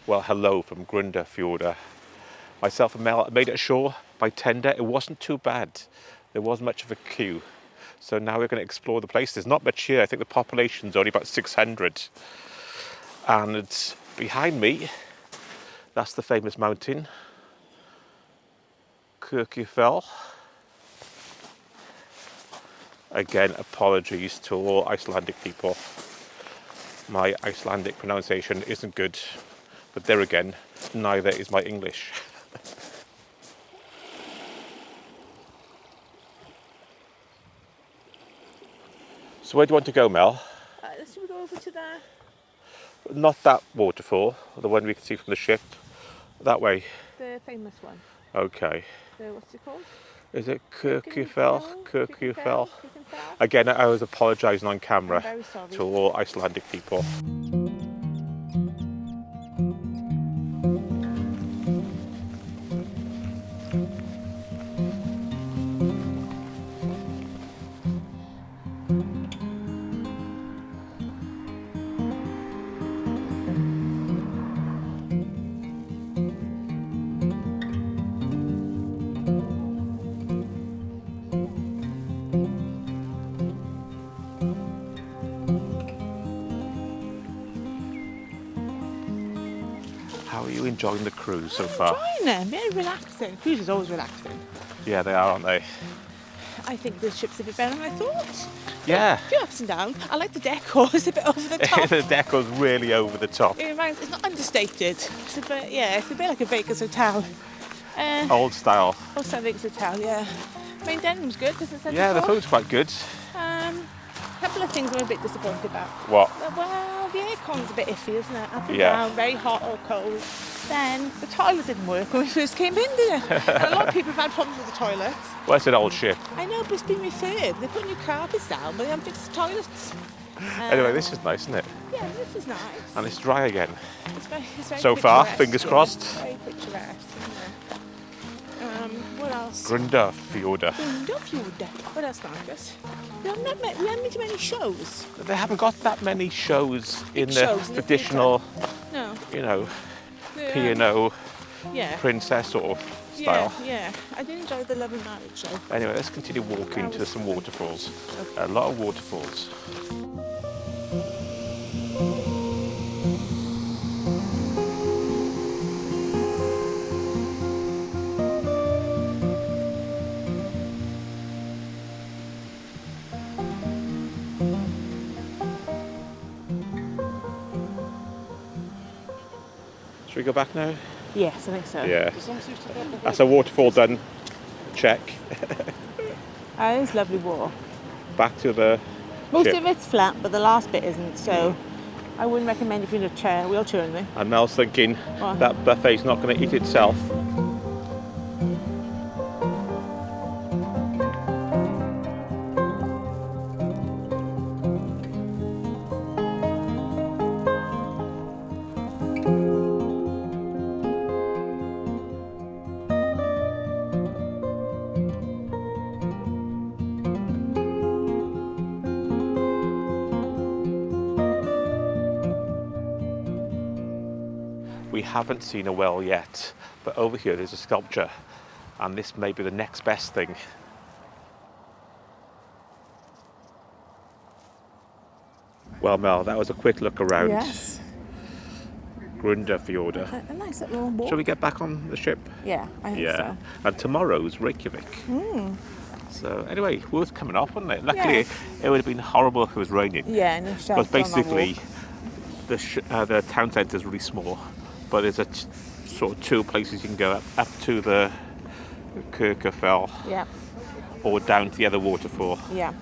Well, hello from Grundarfjordur. Myself and Mel made it ashore by tender. It wasn't too bad. There wasn't much of a queue. So now we're going to explore the place. There's not much here. I think the population's only about 600. And behind me, that's the famous mountain, Kirkjufell. Again, apologies to all Icelandic people. My Icelandic pronunciation isn't good, but there again, neither is my English. So where do you want to go, Mel? Should we go over to the... Not that waterfall, the one we can see from the ship. That way. The famous one. Okay. What's it called? Is it Kirkjufell? Kirkjufell. Again, I was apologising on camera to all Icelandic people. How are you enjoying the cruise so far? Enjoying it, very relaxing. Cruise is always relaxing. Yeah, they are, aren't they? I think the ship's a bit better than I thought. Yeah. A few ups and downs. I like the decor, it's a bit over the top. The decor's really over the top. It's not understated. It's a bit, it's a bit like a Baker's Hotel. Old style. Old style Baker's Hotel, yeah. Main denim's good, as I said Yeah, before. the food's quite good. A couple of things I'm a bit disappointed about. What? Well, the aircon's a bit iffy, isn't it? Up and Yeah. down, very hot or cold. Then the toilet didn't work when we first came in there. And a lot of people have had problems with the toilets. Well, it's an old ship. I know, but it's been refurbed. They put new carpets down, but they haven't fixed the toilets. Anyway, this is nice, isn't it? Yeah, this is nice. And it's dry again. It's very So far, picturesque, fingers yeah. crossed. Very picturesque, isn't it? What else? Grundarfjordur. Grundarfjordur. What else, Marcus? We haven't been to many shows. They haven't got that many shows in the shows in the traditional, No. The, P&O yeah. princess sort of style. Yeah. I did enjoy the Love and Marriage show. Anyway, let's continue walking to some waterfalls. A lot of waterfalls. Should we go back now? Yes, I think so. Yeah. That's a waterfall done. Check. It's lovely water. Back to the Most ship. of it's flat, but the last bit isn't, so I wouldn't recommend if you're in a wheelchair only. And Mel's thinking What? that buffet's not going to eat itself. We haven't seen a well yet, but over here there's a sculpture, and this may be the next best thing. Well, Mel, that was a quick look around Yes. Grundarfjordur. A nice little walk. Shall we get back on the ship? Yeah, I think so. And tomorrow's Reykjavik. So anyway, worth coming off, wasn't it? Luckily, Yes. it would have been horrible if it was raining. Yeah, no shelter Because on our basically, walk. the town centre is really small, but there's sort of two places you can go up to the Kirkjufell Yeah, or down to the other waterfall. yeah.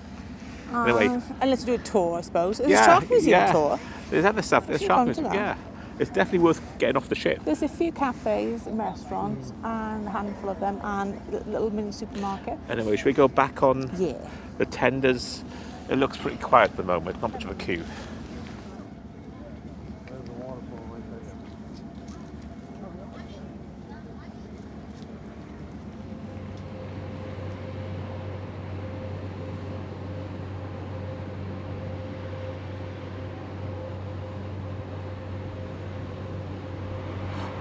Anyway. And let's do a tour, I suppose. There's a Shark Museum tour. There's other stuff. There's Should we Shark go Museum. to that? Yeah, it's definitely worth getting off the ship. There's a few cafes and restaurants, and a handful of them, and a little mini supermarket. Anyway, should we go back on Yeah. the tenders? It looks pretty quiet at the moment. Not much of a queue.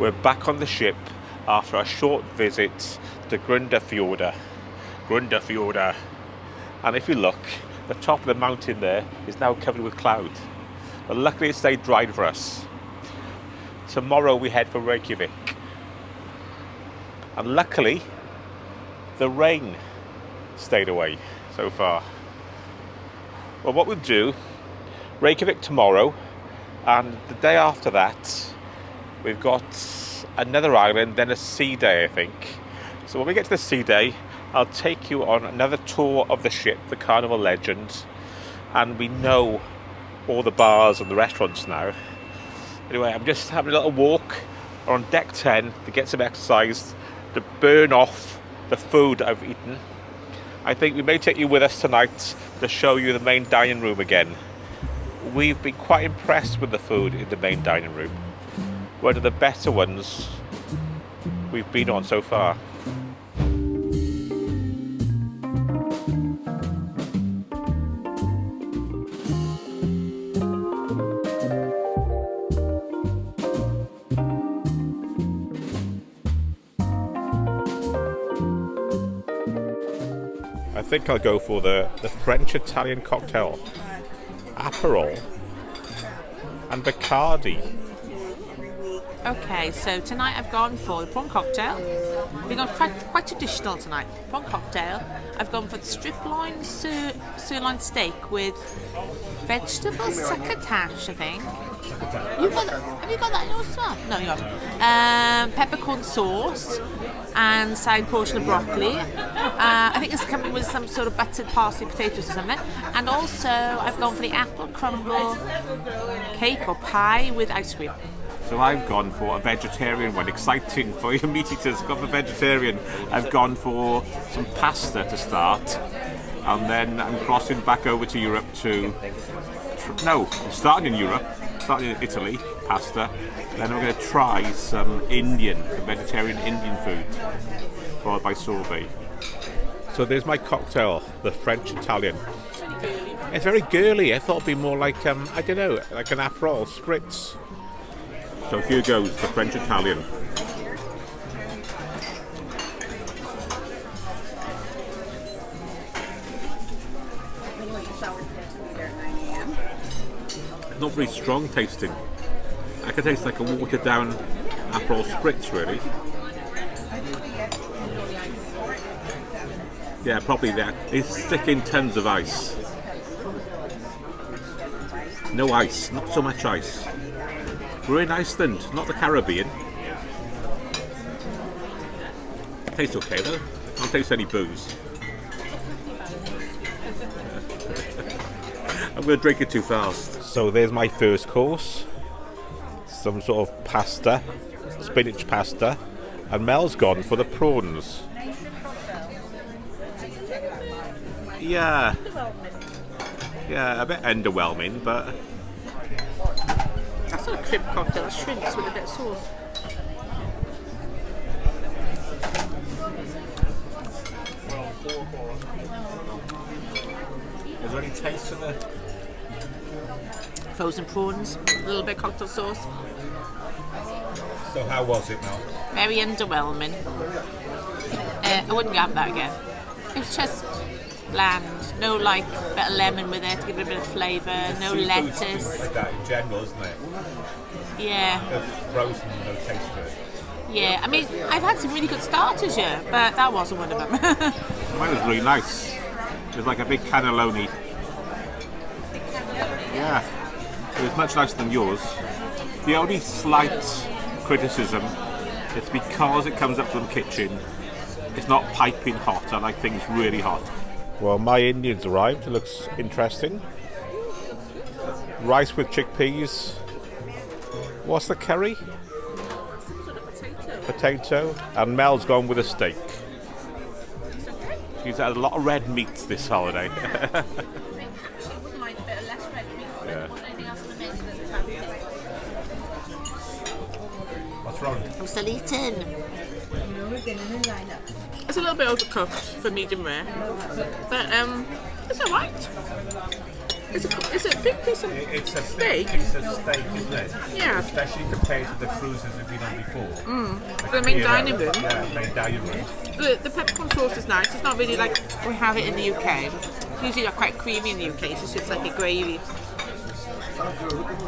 We're back on the ship after a short visit to Grundarfjordur. And if you look, the top of the mountain there is now covered with cloud. But luckily it stayed dry for us. Tomorrow we head for Reykjavik. And luckily, the rain stayed away so far. Well, what we'll do, Reykjavik tomorrow, and the day after that, we've got another island, then a sea day, I think. So when we get to the sea day, I'll take you on another tour of the ship, the Carnival Legend, and we know all the bars and the restaurants now. Anyway, I'm just having a little walk on deck 10 to get some exercise, to burn off the food I've eaten. I think we may take you with us tonight to show you the main dining room again. We've been quite impressed with the food in the main dining room. One of the better ones we've been on so far. I think I'll go for the French-Italian cocktail. Aperol and Bacardi. Okay, so tonight I've gone for the prawn cocktail. We've gone quite traditional tonight. Prawn cocktail. I've gone for the strip loin sirloin steak with vegetable succotash, I think. Have you got that in yours as well? No, you haven't. Peppercorn sauce and side portion of broccoli. I think it's coming with some sort of buttered parsley potatoes or something. And also I've gone for the apple crumble cake or pie with ice cream. So I've gone for a vegetarian one. Exciting for your meat eaters. Gone for vegetarian. I've gone for some pasta to start, and then I'm crossing back over to Europe to. I'm starting in Europe, starting in Italy, pasta. Then I'm going to try some vegetarian Indian food, followed by sorbet. So there's my cocktail, the French-Italian. It's very girly. I thought it'd be more like I don't know, like an Aperol spritz. So here goes the French-Italian. Not very strong tasting. I can taste like a watered down Aperol spritz, really. Yeah, probably that. It's thick in tons of ice. No ice, not so much ice. We're in Iceland, not the Caribbean. Tastes okay though. I don't taste any booze. I'm going to drink it too fast. So there's my first course. Some sort of pasta, spinach pasta, and Mel's gone for the prawns. Yeah, a bit underwhelming, but That's not a shrimp cocktail, it's shrimps with a bit of sauce. is there any taste to the Frozen prawns, a little bit of cocktail sauce. So how was it, Mel? Very underwhelming. I wouldn't have that again. It's just bland. No bit of lemon with it to give it a bit of flavour. No lettuce. Like that in general, isn't it? Yeah. Frozen, no taste to it. Yeah, I mean, I've had some really good starters here, but that wasn't one of them. Mine was really nice. It was like a big cannelloni. Yeah. It was much nicer than yours. The only slight criticism is because it comes up from the kitchen, it's not piping hot. I like things really hot. Well, my Indian's arrived. It looks interesting. Rice with chickpeas. What's the curry? Some sort of Potato. And Mel's gone with a steak. She's had a lot of red meat this holiday. She wouldn't mind a bit of less red meat. Yeah. Anything else on the menu that we fancy? What's wrong? I'm still eating. It's a little bit overcooked for medium rare, but it's alright. It's a big piece of It's a steak. big piece of steak, isn't it? Yeah. Especially compared to the cruises we've been on before. The main dining room. Yeah, main dining room. The peppercorn sauce is nice. It's not really like we have it in the UK. Usually they're quite creamy in the UK. So it's just like a gravy.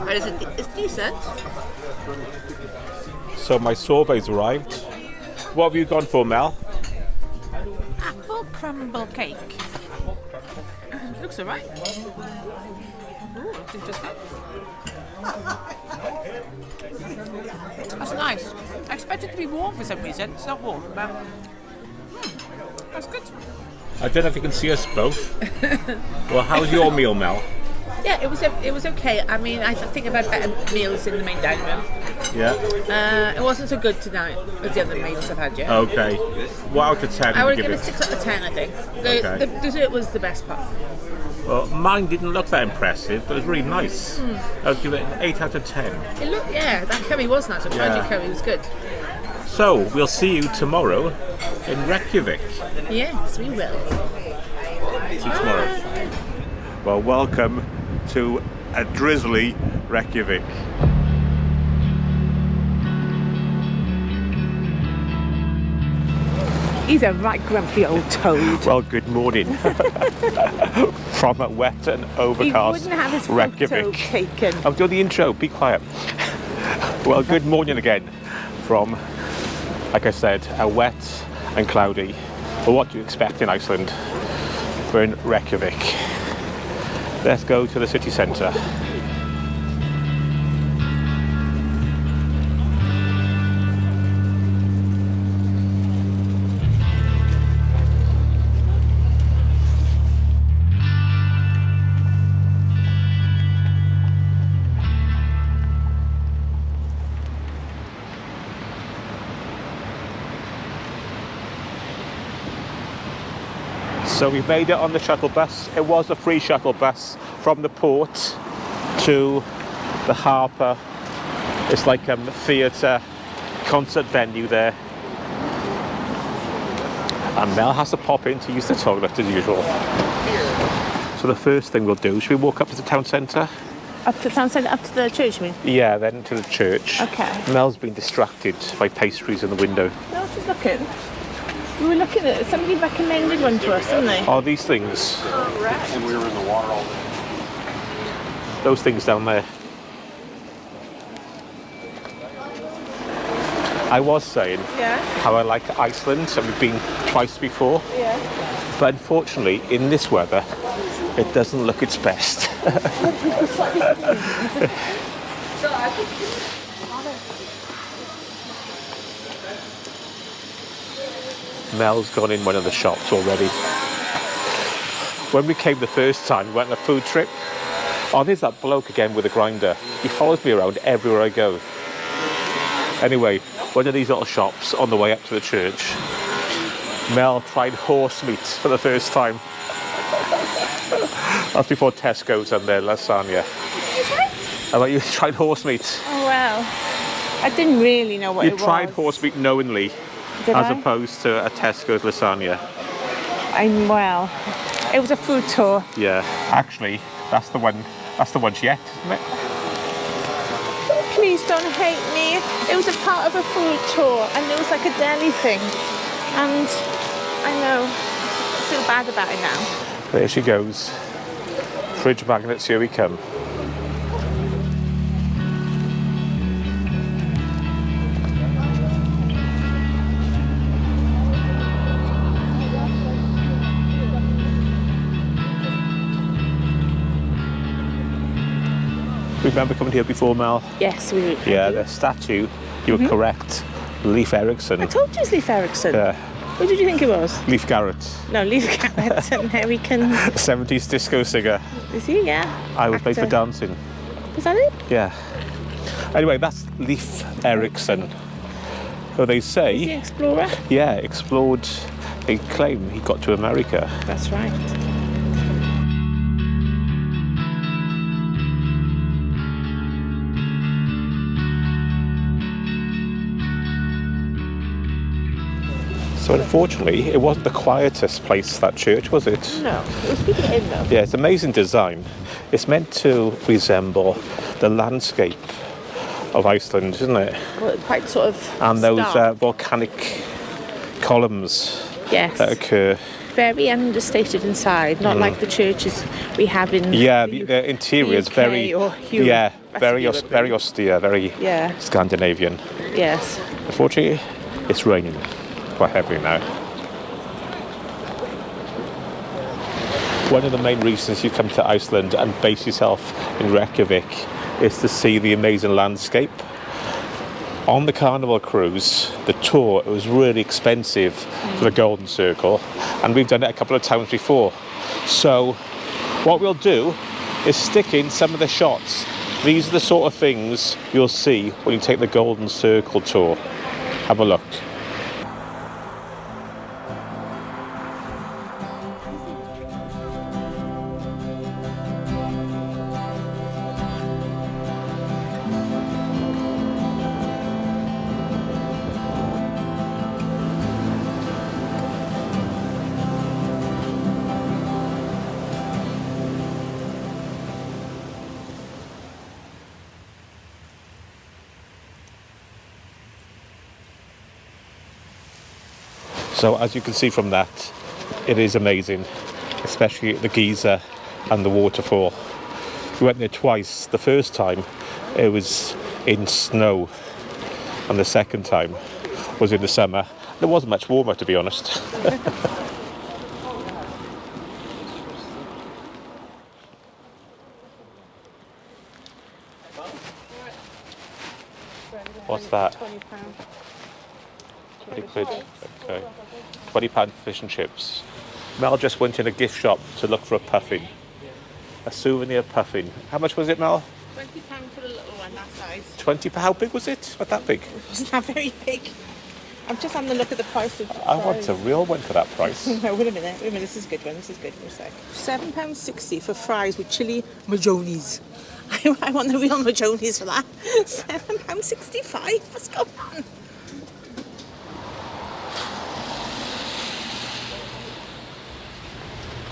But it's decent. So my sorbet's arrived. What have you gone for, Mel? Apple crumble cake. Looks alright. Ooh, looks interesting. That's nice. I expect it to be warm for some reason. It's not warm, but that's good. I don't know if you can see us both. Well, how's your meal, Mel? Yeah, it was okay. I mean, I think I've had better meals in the main dining room. Yeah. It wasn't so good tonight as the other meals I've had yet. Okay. What out of 10 I would would you give it 6 out of 10, I think. The dessert was the best part. Well, mine didn't look that impressive, but it was really nice. I would give it an 8 out of 10. It looked, that curry was nice. The Cajun curry was good. So, we'll see you tomorrow in Reykjavik. Yes, we will. See you tomorrow. Well, welcome to a drizzly Reykjavik. He's a right grumpy old toad. Well, good morning. From a wet and overcast He wouldn't have his Reykjavik. photo taken. I'm doing the intro, be quiet. Well, good morning again from, like I said, a wet and cloudy. Well, what do you expect in Iceland? We're in Reykjavik. Let's go to the city centre. So we made it on the shuttle bus. It was a free shuttle bus from the port to the harbour. It's like a theatre, concert venue there. And Mel has to pop in to use the toilet as usual. So the first thing we'll do, should we walk up to the town centre? Up to the town centre, up to the church, you mean? Yeah, then to the church. Okay. Mel's been distracted by pastries in the window. No, she's looking. We were looking at it. Somebody recommended one to us, didn't they? Oh, these things. Oh, right. And we were in the water all day. Those things down there. I was saying how I like Iceland, and we've been twice before. Yeah. But unfortunately, in this weather, it doesn't look its best. Mel's gone in one of the shops already. When we came the first time, we went on a food trip. Oh, there's that bloke again with a grinder. He follows me around everywhere I go. Anyway, one of these little shops on the way up to the church. Mel tried horse meat for the first time. That's before Tesco's and their lasagna. How about you tried horse meat? Oh, well. I didn't really know what it was. You tried horse meat knowingly, Did as I? opposed to a Tesco's lasagna. Well, it was a food tour. Yeah. Actually, that's the one she ate, isn't it? Please don't hate me. It was a part of a food tour and it was like a deli thing. And I know, I feel bad about it now. There she goes. Fridge magnets, here we come. Remember coming here before, Mel? Yes, we Yeah, the statue, you were correct. Leif Erikson. I told you it's Leif Erikson. Yeah, Who did you think it was? Leif Garrett. No, Leif Garrett, an American. 70s disco singer. Is he? Yeah. I was made for Actor. dancing. Was that it? Yeah. Anyway, that's Leif Erikson. So they Is he say, explorer? yeah, explored, they claim he got to America. That's right. So So unfortunately, it wasn't the quietest place, that church, was it? No, it was good to get in though. Yeah, it's amazing design. It's meant to resemble the landscape of Iceland, isn't it? Well, quite sort of And those stark. volcanic columns Yes. that occur. Very understated inside, not like the churches we have in Yeah, the interior is UK very, or Europe. yeah, Rest very, of Europe, very austere, very Yeah. Scandinavian. Yes. Unfortunately, it's raining quite heavily now. One of the main reasons you come to Iceland and base yourself in Reykjavik is to see the amazing landscape. On the Carnival cruise, the tour, it was really expensive for the Golden Circle, and we've done it a couple of times before. So what we'll do is stick in some of the shots. These are the sort of things you'll see when you take the Golden Circle tour. Have a look. So as you can see from that, it is amazing, especially the geyser and the waterfall. We went there twice. The first time it was in snow, and the second time was in the summer. It wasn't much warmer, to be honest. What's that? £20. 20 quid. Okay. £20 fish and chips. Mel just went in a gift shop to look for a puffin. A souvenir puffin. How much was it, Mel? £20 for the little one, that size. 20. How big was it? Not that big. It's not very big. I'm just having a look at the price of I want a real one for that price. No, wait a minute. This is a good one. This is good for a sec. £7.60 for fries with chili majonis. I want the real majonis for that. £7.65. What's going on?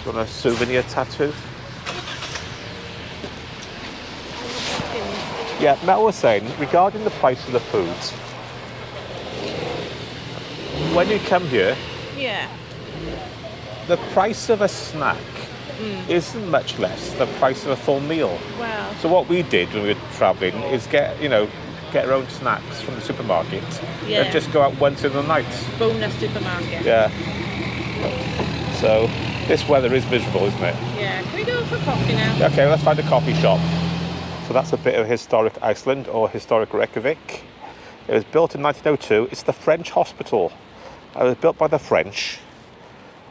Do you want a souvenir tattoo? Yeah, Mel was saying, regarding the price of the foods, when you come here, Yeah. the price of a snack isn't much less than the price of a full meal. Wow. So what we did when we were travelling is get our own snacks from the supermarket Yeah. and just go out once in the night. Bonus supermarket. Yeah. So this weather is miserable, isn't it? Yeah. Can we go for coffee now? Okay, let's find a coffee shop. So that's a bit of historic Iceland, or historic Reykjavik. It was built in 1902. It's the French hospital. It was built by the French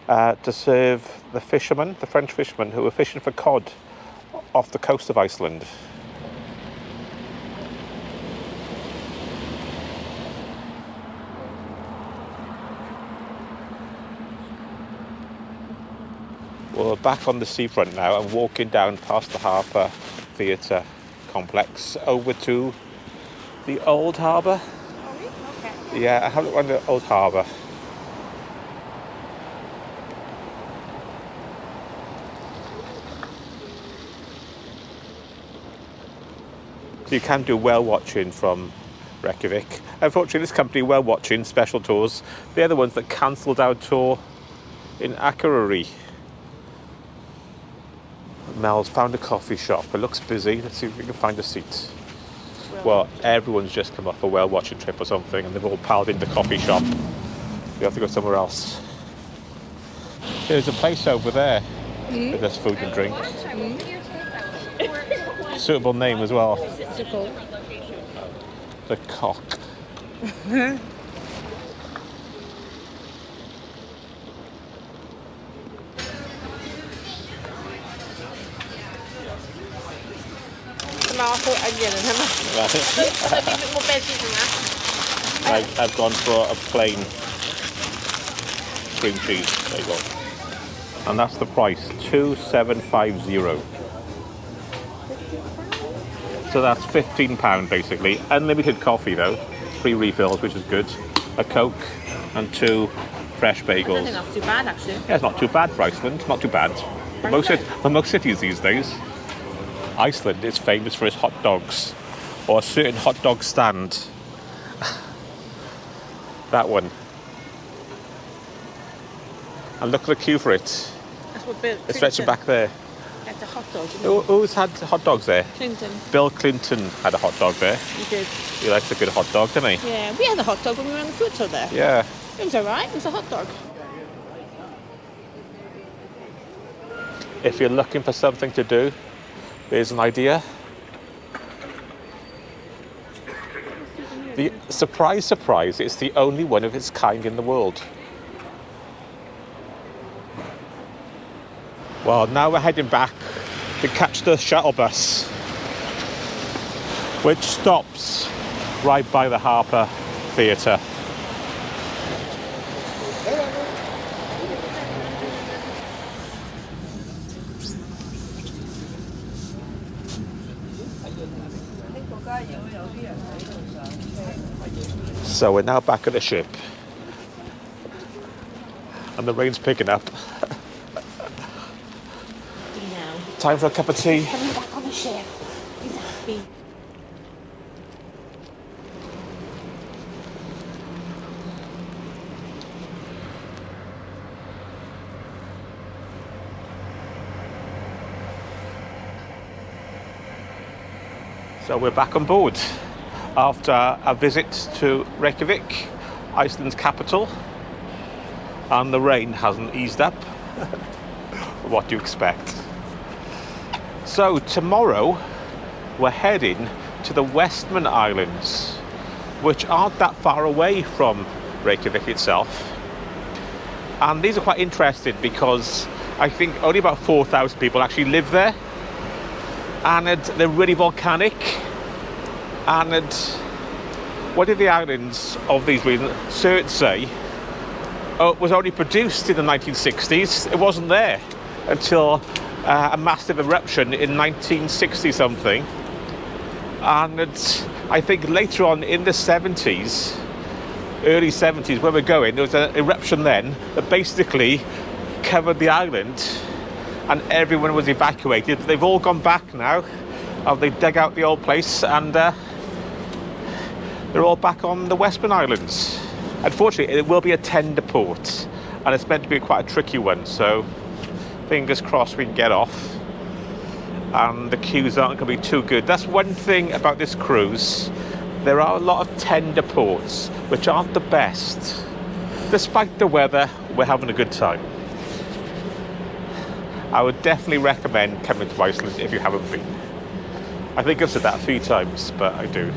to serve the fishermen, the French fishermen who were fishing for cod off the coast of Iceland. Well, we're back on the seafront now and walking down past the Harbour Theatre complex over to the Old Harbour. Okay. Yeah, I have a look around the Old Harbour. So you can do whale watching from Reykjavik. Unfortunately, this company, Whale Watching Special Tours, they're the ones that cancelled our tour in Akureyri. Mel's found a coffee shop. It looks busy. Let's see if we can find a seat. Well, everyone's just come off a whale watching trip or something and they've all piled into the coffee shop. We have to go somewhere else. There's a place over there with there's food and drink. Suitable name as well. The Cock. Tomato, onion and a bit more veggies than that. I've gone for a plain cream cheese. There you go. And that's the price, 2,750. So that's £15 basically. Unlimited coffee though, free refills, which is good. A Coke and 2 fresh I don't think bagels. that's too bad, actually. Yeah, it's not too bad for Iceland. Not too bad. For most cities these days. Iceland is famous for its hot dogs, or a certain hot dog stand. That one. And look at the queue for it. That's what Bill It's stretching back there. had the hot dog. Who's had hot dogs there? Clinton. Bill Clinton had a hot dog there. He did. He likes a good hot dog, doesn't he? Yeah, we had a hot dog when we were on the food tour there. Yeah. It was alright, it was a hot dog. If you're looking for something to do, there's an idea. The surprise, surprise, it's the only one of its kind in the world. Well, now we're heading back to catch the shuttle bus, which stops right by the Harper Theatre. So we're now back at the ship, and the rain's picking up. Time for a cup of tea. Coming back on the ship. He's happy. So we're back on board after a visit to Reykjavik, Iceland's capital, and the rain hasn't eased up. What do you expect? So tomorrow we're heading to the Westman Islands, which aren't that far away from Reykjavik itself. And these are quite interesting because I think only about 4,000 people actually live there, and they're really volcanic. And one of the islands of these regions, Surtsey, was only produced in the 1960s. It wasn't there until a massive eruption in 1960 something, and I think later on in the 70s, early 70s, where we're going, there was an eruption then that basically covered the island, and everyone was evacuated. They've all gone back now. They dug out the old place, and they're all back on the Westman Islands. Unfortunately, it will be a tender port, and it's meant to be quite a tricky one, so fingers crossed we can get off and the queues aren't going to be too good. That's one thing about this cruise. There are a lot of tender ports which aren't the best. Despite the weather, we're having a good time. I would definitely recommend coming to Iceland if you haven't been. I think I've said that a few times, but I do.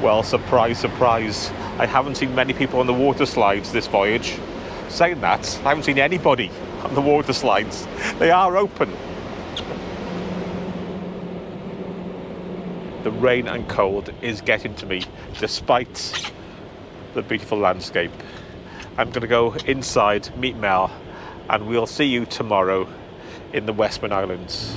Well, surprise, surprise, I haven't seen many people on the water slides this voyage. Saying that, I haven't seen anybody on the water slides. They are open. The rain and cold is getting to me, despite the beautiful landscape. I'm going to go inside, meet Mel, and we'll see you tomorrow in the Westman Islands.